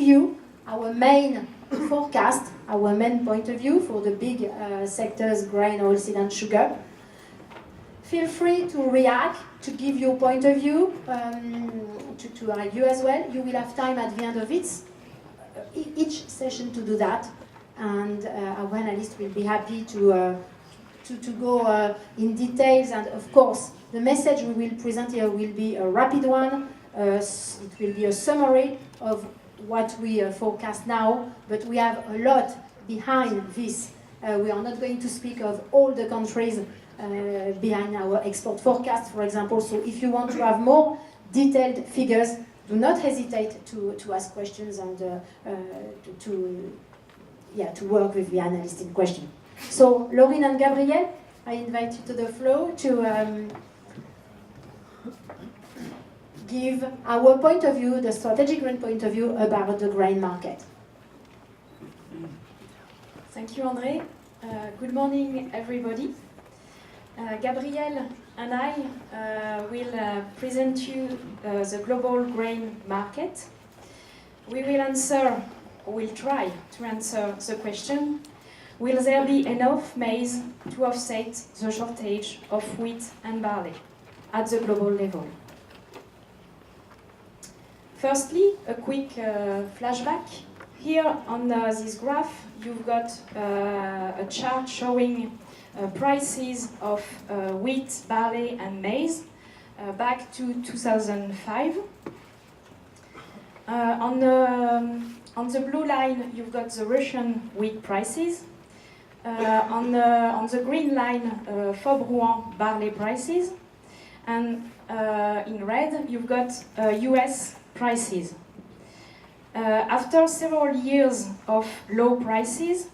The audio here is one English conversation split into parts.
you our main forecast, our main point of view for the big sectors, grain, oilseed and sugar. Feel free to react, to give your point of view, to argue as well. You will have time at the end of each session to do that, and our analysts will be happy to go in details. And of course, the message we will present here will be a rapid one. It will be a summary of what we forecast now, but we have a lot behind this. We are not going to speak of all the countries behind our export forecast, for example. So if you want to have more detailed figures, do not hesitate to ask questions and to work with the analyst in question. So Laurine and Gabriel, I invite you to the floor to give our point of view, the strategic grain point of view about the grain market. Thank you, André. Good morning, everybody. Gabriel and I will present you the global grain market. We will try to answer the question, will there be enough maize to offset the shortage of wheat and barley at the global level? Firstly, a quick flashback. Here on this graph, you've got a chart showing prices of wheat, barley and maize back to 2005. On the blue line, you've got the Russian wheat prices. On the green line, Faubourg barley prices. And in red, you've got US prices. After several years of low prices,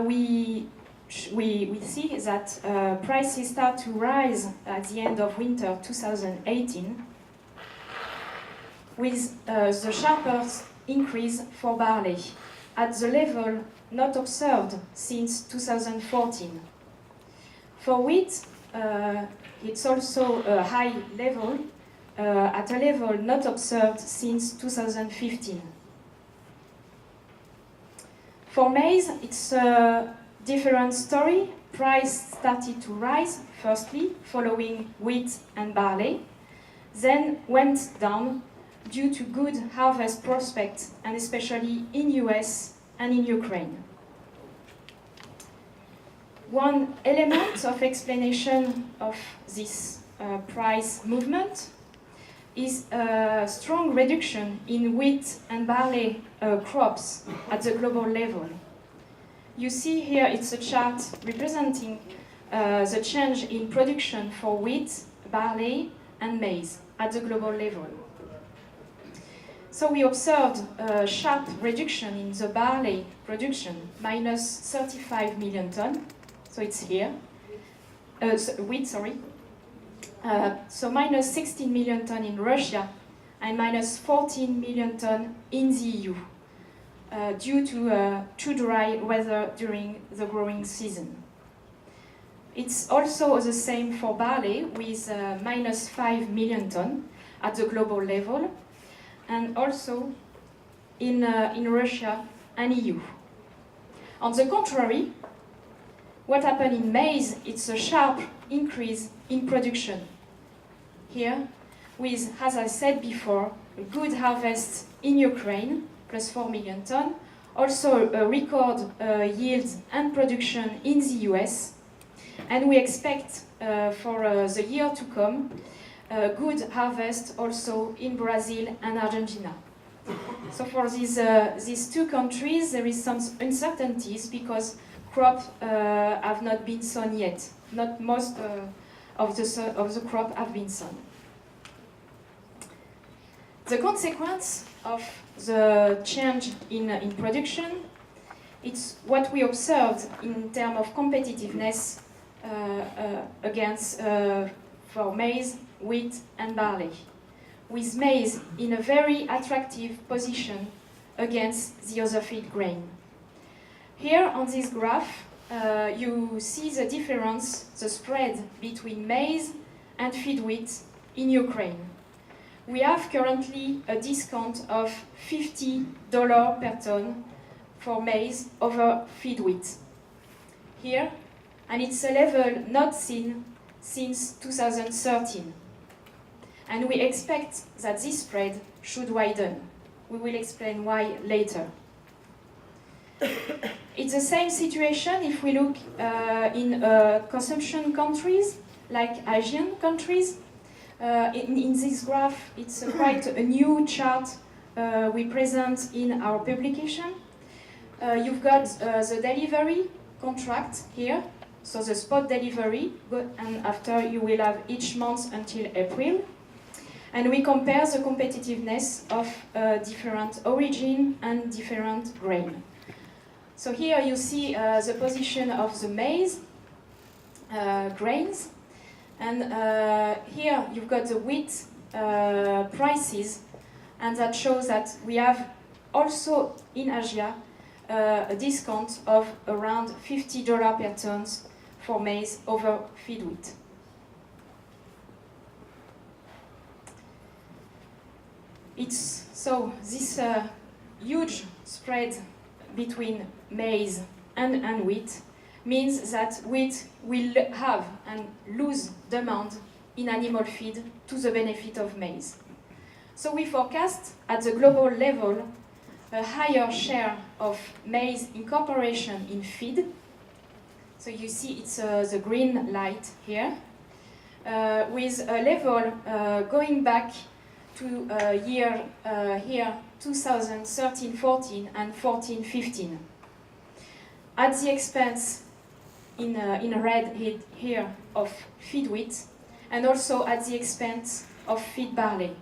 we see that prices start to rise at the end of winter 2018 with the sharpest increase for barley at the level not observed since 2014. For wheat, it's also a high level, at a level not observed since 2015. For maize, it's a different story. Price started to rise, firstly, following wheat and barley, then went down due to good harvest prospects, and especially in US and in Ukraine. One element of explanation of this price movement is a strong reduction in wheat and barley crops at the global level. You see here it's a chart representing the change in production for wheat, barley and maize at the global level. So we observed a sharp reduction in the barley production, minus 35 million tons. So it's here. Wheat, sorry. So minus 16 million tons in Russia and minus 14 million tons in the EU due to too dry weather during the growing season. It's also the same for barley with minus 5 million tons at the global level and also in Russia and EU. On the contrary, what happened in maize, it's a sharp increase in production. Here, with, as I said before, a good harvest in Ukraine, plus 4 million tons, also a record yield and production in the US, and we expect for the year to come a good harvest also in Brazil and Argentina. So for these two countries, there is some uncertainties because crops have not been sown yet. Not most of the crop have been sown. The consequence of the change in production, it's what we observed in terms of competitiveness against for maize, wheat and barley, with maize in a very attractive position against the other feed grain. Here on this graph, you see the difference, the spread between maize and feed wheat in Ukraine, we have currently a discount of $50 per ton for maize over feed wheat. Here, and it's a level not seen since 2013. And we expect that this spread should widen. We will explain why later. It's the same situation if we look in consumption countries, like Asian countries. In this graph, it's quite a new chart we present in our publication. You've got the delivery contract here, so the spot delivery, and after you will have each month until April. And we compare the competitiveness of different origin and different grain. So here you see the position of the maize grains, and here you've got the wheat prices, and that shows that we have also in Asia a discount of around $50 per ton for maize over feed wheat. It's so this huge spread between maize and wheat means that wheat will have and lose demand in animal feed to the benefit of maize. So we forecast at the global level a higher share of maize incorporation in feed. So you see it's the green light here, with a level going back to year here 2013-14 and 14-15, at the expense in red here of feed wheat, and also at the expense of feed barley.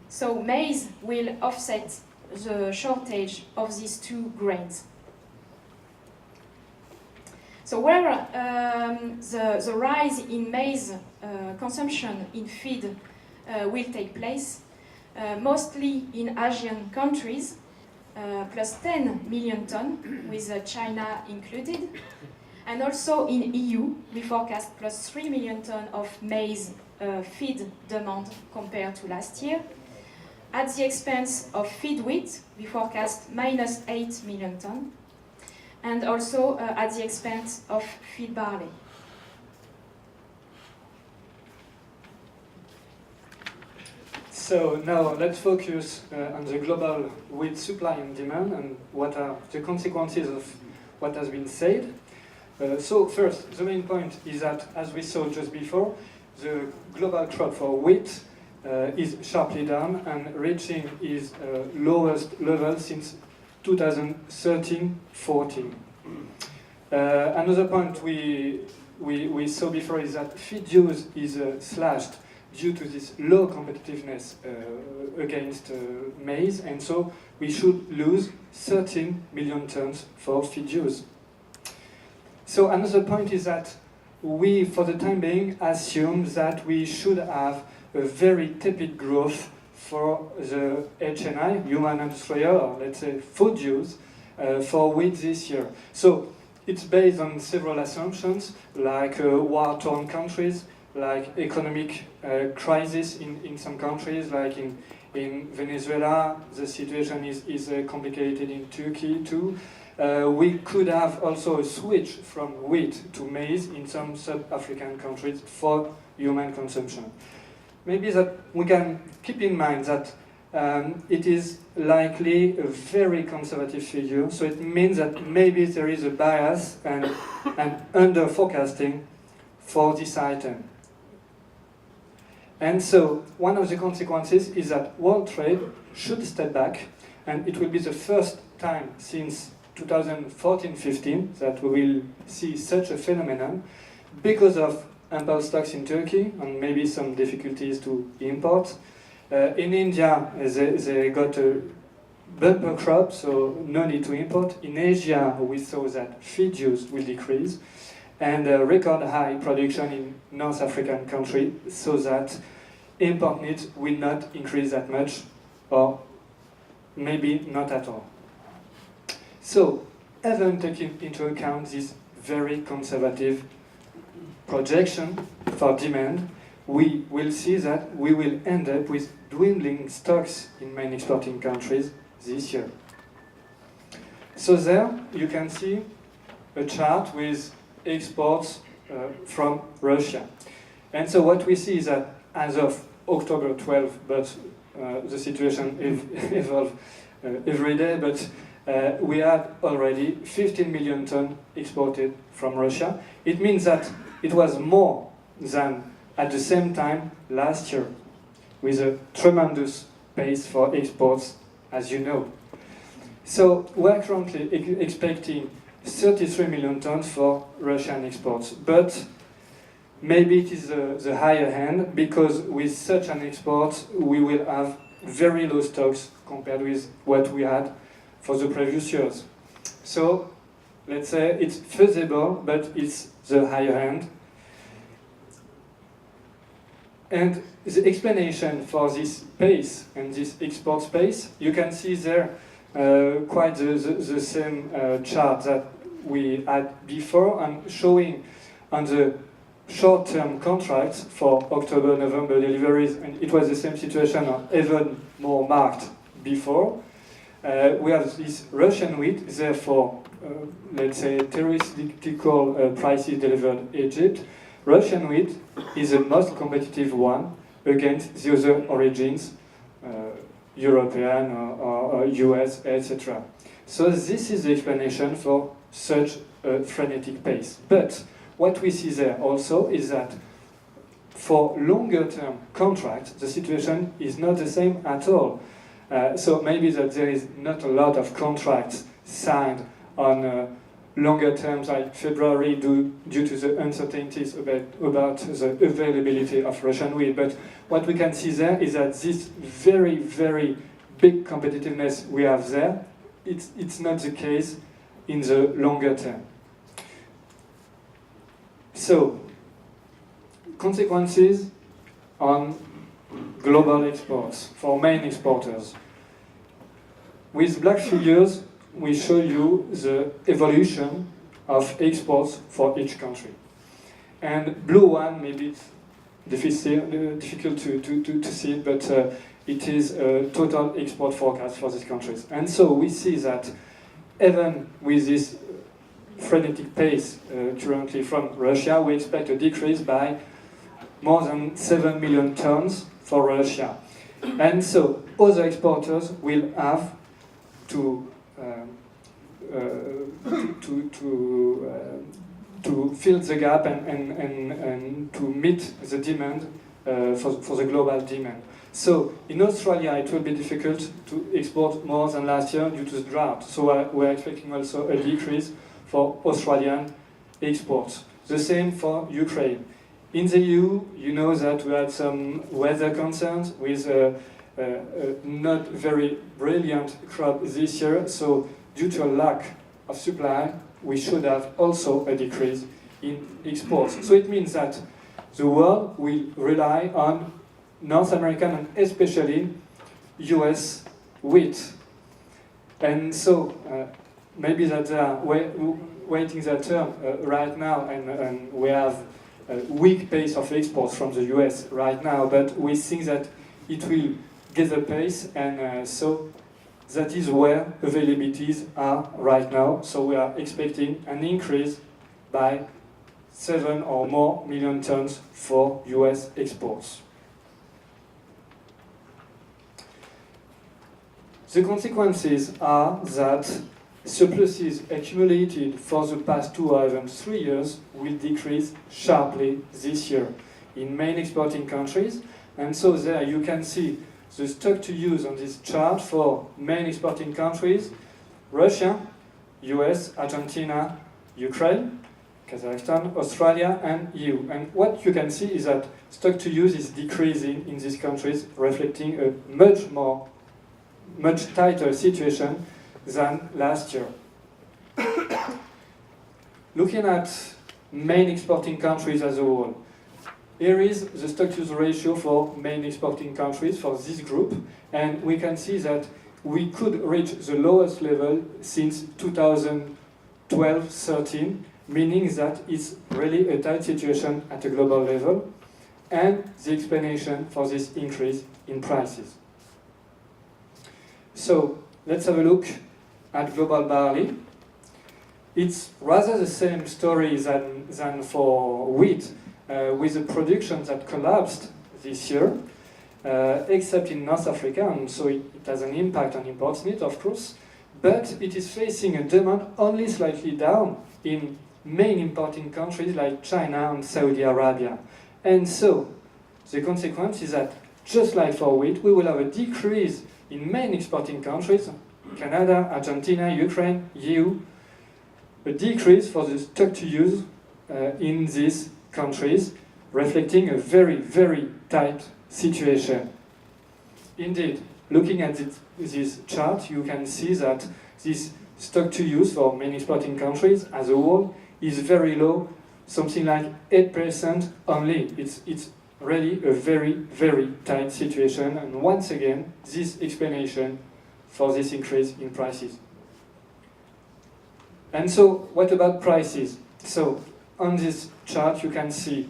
So maize will offset the shortage of these two grains. So where the rise in maize consumption in feed will take place, mostly in Asian countries, plus 10 million tons, with China included, and also in EU, we forecast plus 3 million tons of maize feed demand compared to last year. At the expense of feed wheat, we forecast minus 8 million tons, and also at the expense of feed barley. So now let's focus on the global wheat supply and demand and what are the consequences of what has been said. So first, the main point is that, as we saw just before, the global crop for wheat is sharply down and reaching its lowest level since 2013-14. Another point we saw before is that feed use is slashed due to this low competitiveness against maize, and so we should lose 13 million tons for feed use. So another point is that we, for the time being, assume that we should have a very tepid growth for the HNI, human industrial, or let's say food use, for wheat this year. So it's based on several assumptions, like war-torn countries, like economic crisis in some countries, like in Venezuela. The situation is complicated in Turkey too. We could have also a switch from wheat to maize in some sub-African countries for human consumption. Maybe that we can keep in mind that it is likely a very conservative figure, so it means that maybe there is a bias and under forecasting for this item. And so one of the consequences is that world trade should step back, and it will be the first time since 2014-15 that we will see such a phenomenon because of ample stocks in Turkey and maybe some difficulties to import. In India, they got a bumper crop, so no need to import. In Asia, we saw that feed use will decrease, and record high production in North African countries, so that import needs will not increase that much, or maybe not at all. So, even taking into account this very conservative projection for demand, we will see that we will end up with dwindling stocks in main exporting countries this year. So there you can see a chart with exports from Russia. And so what we see is that as of October 12, but the situation evolves every day, but we had already 15 million tons exported from Russia. It means that it was more than at the same time last year, with a tremendous pace for exports, as you know. So we're currently expecting 33 million tons for Russian exports, but maybe it is the higher end, because with such an export we will have very low stocks compared with what we had for the previous years. So let's say it's feasible, but it's the higher end. And the explanation for this pace and this export space, you can see there quite the same chart that we had before, and showing on the short-term contracts for October, November deliveries, and it was the same situation, or even more marked before. We have this Russian wheat, therefore, let's say, theoretical prices delivered Egypt. Russian wheat is the most competitive one against the other origins, European or US, etc. So this is the explanation for such a frenetic pace. But what we see there also is that for longer-term contracts, the situation is not the same at all. So maybe that there is not a lot of contracts signed on longer terms like February due to the uncertainties about the availability of Russian wheat. But what we can see there is that this very, very big competitiveness we have there, it's not the case in the longer term. So, consequences on global exports for main exporters. With black figures, we show you the evolution of exports for each country. And blue one, maybe it's difficult to see it, but it is a total export forecast for these countries. And so we see that even with this frenetic pace currently from Russia, we expect a decrease by more than 7 million tons for Russia. And so other exporters will have to fill the gap and to meet the demand for the global demand. So in Australia it will be difficult to export more than last year due to the drought. So we're expecting also a decrease for Australian exports. The same for Ukraine. In the EU, you know that we had some weather concerns with a not very brilliant crop this year, so due to a lack of supply, we should have also a decrease in exports. So it means that the world will rely on North American and especially US wheat. And so maybe that they are waiting their turn right now, and we have a weak pace of exports from the US right now, but we think that it will get the pace, and so that is where availabilities are right now. So we are expecting an increase by 7 or more million tons for US exports. The consequences are that surpluses accumulated for the past 2 or even 3 years will decrease sharply this year in main exporting countries. And so there you can see the stock to use on this chart for main exporting countries: Russia, US, Argentina, Ukraine, Kazakhstan, Australia, and EU. And what you can see is that stock to use is decreasing in these countries, reflecting a much tighter situation than last year. Looking at main exporting countries as a whole, here is the stock-to-use ratio for main exporting countries for this group, and we can see that we could reach the lowest level since 2012-13, meaning that it's really a tight situation at a global level. and the explanation for this increase in prices. So let's have a look at global barley. It's rather the same story than for wheat, with the production that collapsed this year, except in North Africa, and so it has an impact on imports in it, of course, but it is facing a demand only slightly down in main importing countries like China and Saudi Arabia. And so the consequence is that, just like for wheat, we will have a decrease in main exporting countries, Canada, Argentina, Ukraine, EU, a decrease for the stock to use in these countries, reflecting a very, very tight situation. Indeed, looking at this chart, you can see that this stock to use for many exporting countries as a whole is very low, something like 8% only. It's really a very, very tight situation, and once again, this explanation for this increase in prices. And so, what about prices? So, on this chart you can see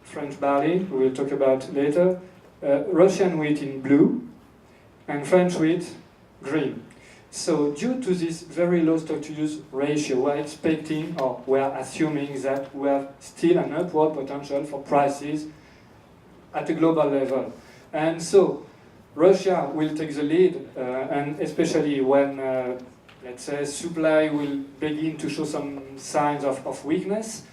French barley, we will talk about later, Russian wheat in blue, and French wheat green. So due to this very low stock-to-use ratio, we're expecting, or we're assuming that we have still an upward potential for prices at a global level. And so Russia will take the lead, and especially when, let's say, supply will begin to show some signs of weakness,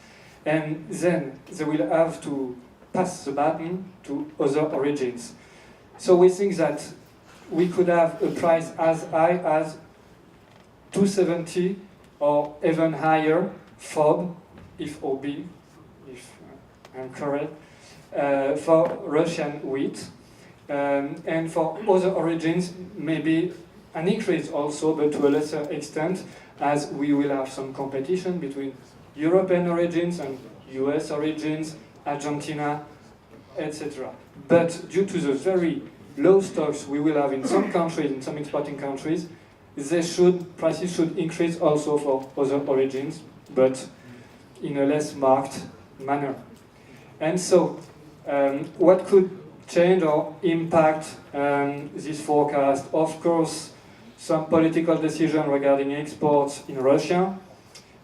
and then they will have to pass the baton to other origins. So we think that we could have a price as high as 270 or even higher FOB, if OB, if I'm correct, for Russian wheat. And for other origins, maybe an increase also, but to a lesser extent, as we will have some competition between European origins and US origins, Argentina, etc. But due to the very low stocks we will have in some countries, in some exporting countries, prices should increase also for other origins, but in a less marked manner. And so, what could change or impact this forecast? Of course, some political decision regarding exports in Russia,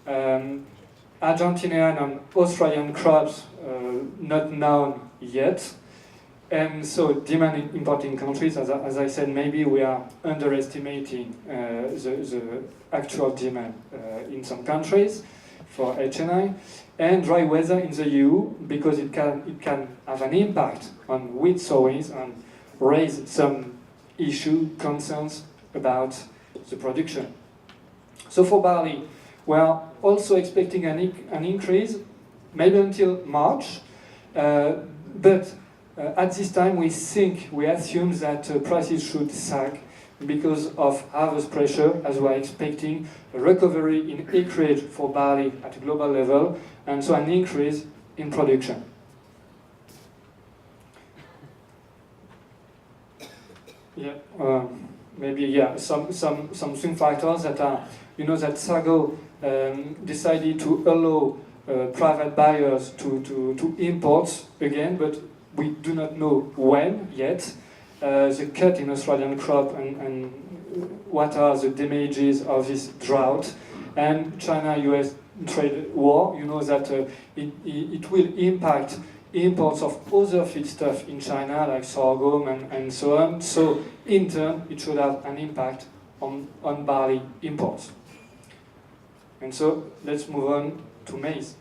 Argentinian and Australian crops not known yet, and so demand in importing countries, as I said, maybe we are underestimating the actual demand in some countries for HNI, and dry weather in the EU, because it can have an impact on wheat sowings and raise some concerns about the production. So for barley, we are also expecting an increase, maybe until March, but at this time we assume that prices should sag because of harvest pressure, as we are expecting a recovery in acreage for barley at a global level, and so an increase in production. Some swing factors that are, that Sago decided to allow private buyers to import again, but we do not know when yet. The cut in Australian crop and what are the damages of this drought, and China-US trade war, that it will impact imports of other feedstuff in China, like sorghum and so on. So in turn, it should have an impact on barley imports. And so let's move on to maize.